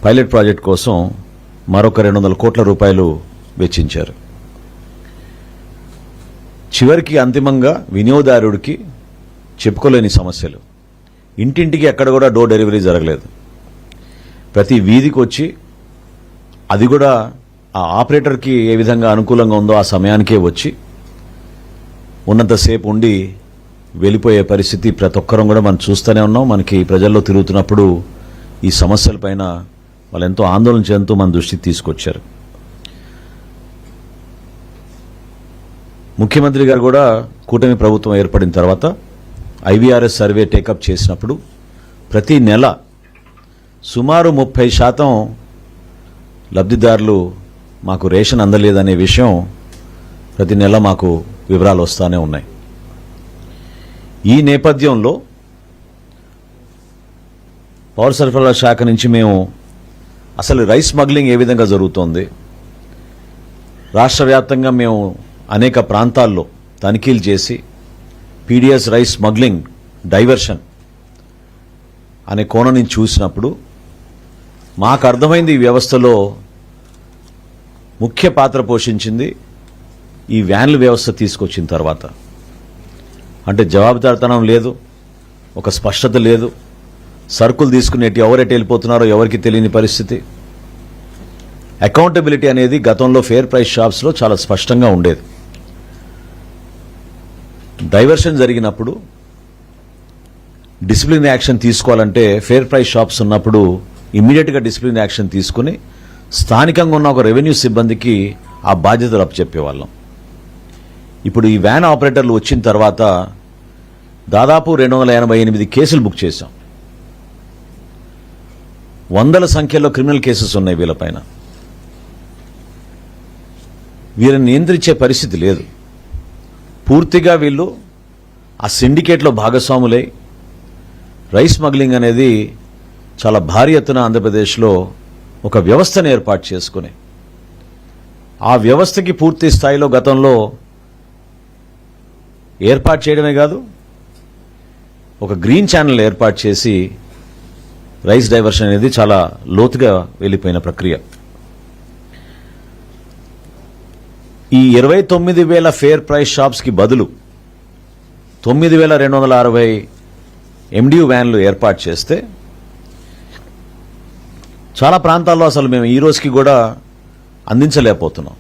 Pilot project కోసం మరొక 200 కోట్ల రూపాయలు వెచ్చించారు. చివరికి అంతిమంగా వినియోగదారుడికి చెప్పుకోలేని సమస్యలు. ఇంటింటికి ఎక్కడ కూడా డోర్ డెలివరీ జరగలేదు. ప్రతి వీధికి వచ్చి అది కూడా ఆ ఆపరేటర్కి ఏ విధంగా అనుకూలంగా ఉందో ఆ సమయానికే వచ్చి ఉన్నంతసేపు ఉండి వెళ్ళిపోయే పరిస్థితి ప్రతి ఒక్కరం కూడా మనం చూస్తూనే ఉన్నాం. మనకి ప్రజల్లో తిరుగుతున్నప్పుడు ఈ సమస్యలపైన వాళ్ళు ఎంతో ఆందోళన చెందుతూ మన దృష్టికి తీసుకొచ్చారు. ముఖ్యమంత్రి గారు కూడా కూటమి ప్రభుత్వం ఏర్పడిన తర్వాత IVRS సర్వే టేకప్ చేసినప్పుడు ప్రతి నెల సుమారు 30% లబ్ధిదారులు మాకు రేషన్ అందలేదనే విషయం ప్రతి నెల మాకు వివరాలు వస్తూనే ఉన్నాయి. ఈ నేపథ్యంలో పౌర సరఫరాల శాఖ నుంచి మేము అసలు రైస్ స్మగ్లింగ్ ఏ విధంగా జరుగుతోంది, రాష్ట్ర వ్యాప్తంగా మేము అనేక ప్రాంతాల్లో తనిఖీలు చేసి PDS రైస్ స్మగ్లింగ్ డైవర్షన్ అనే కోణం నుంచి చూసినప్పుడు మాకు అర్థమైంది ఈ వ్యవస్థలో ముఖ్య పాత్ర పోషించింది ఈ వ్యాన్ల వ్యవస్థ తీసుకొచ్చిన తర్వాత. అంటే జవాబుదారితనం లేదు, ఒక స్పష్టత లేదు, సరుకులు తీసుకునేటి ఎవరెటు వెళ్ళిపోతున్నారో ఎవరికి తెలియని పరిస్థితి. అకౌంటబిలిటీ అనేది గతంలో ఫేర్ ప్రైస్ షాప్స్లో చాలా స్పష్టంగా ఉండేది. డైవర్షన్ జరిగినప్పుడు డిసిప్లిన్ యాక్షన్ తీసుకోవాలంటే ఫేర్ ప్రైస్ షాప్స్ ఉన్నప్పుడు ఇమ్మీడియట్గా డిసిప్లిన్ యాక్షన్ తీసుకుని స్థానికంగా ఉన్న ఒక రెవెన్యూ సిబ్బందికి ఆ బాధ్యతలు అప్పచెప్పేవాళ్ళం. ఇప్పుడు ఈ వ్యాన్ ఆపరేటర్లు వచ్చిన తర్వాత దాదాపు 288 కేసులు బుక్ చేశాం. వందల సంఖ్యలో క్రిమినల్ కేసెస్ ఉన్నాయి వీళ్ళపైన. వీరిని నియంత్రించే పరిస్థితి లేదు. పూర్తిగా వీళ్ళు ఆ సిండికేట్లో భాగస్వాములై రైస్ స్మగ్లింగ్ అనేది చాలా భారీ ఎత్తున ఆంధ్రప్రదేశ్లో ఒక వ్యవస్థను ఏర్పాటు చేసుకుని ఆ వ్యవస్థకి పూర్తి స్థాయిలో గతంలో ఏర్పాటు చేయడమే కాదు, ఒక గ్రీన్ ఛానల్ ఏర్పాటు చేసి రైస్ డైవర్షన్ అనేది చాలా లోతుగా వెళ్ళిపోయిన ప్రక్రియ. ఈ 29,000 ఫేర్ ప్రైస్ షాప్స్కి బదులు 9,260 MDU వ్యాన్లు ఏర్పాటు చేస్తే చాలా ప్రాంతాల్లో అసలు మేము ఈ రోజుకి కూడా అందించలేకపోతున్నాం.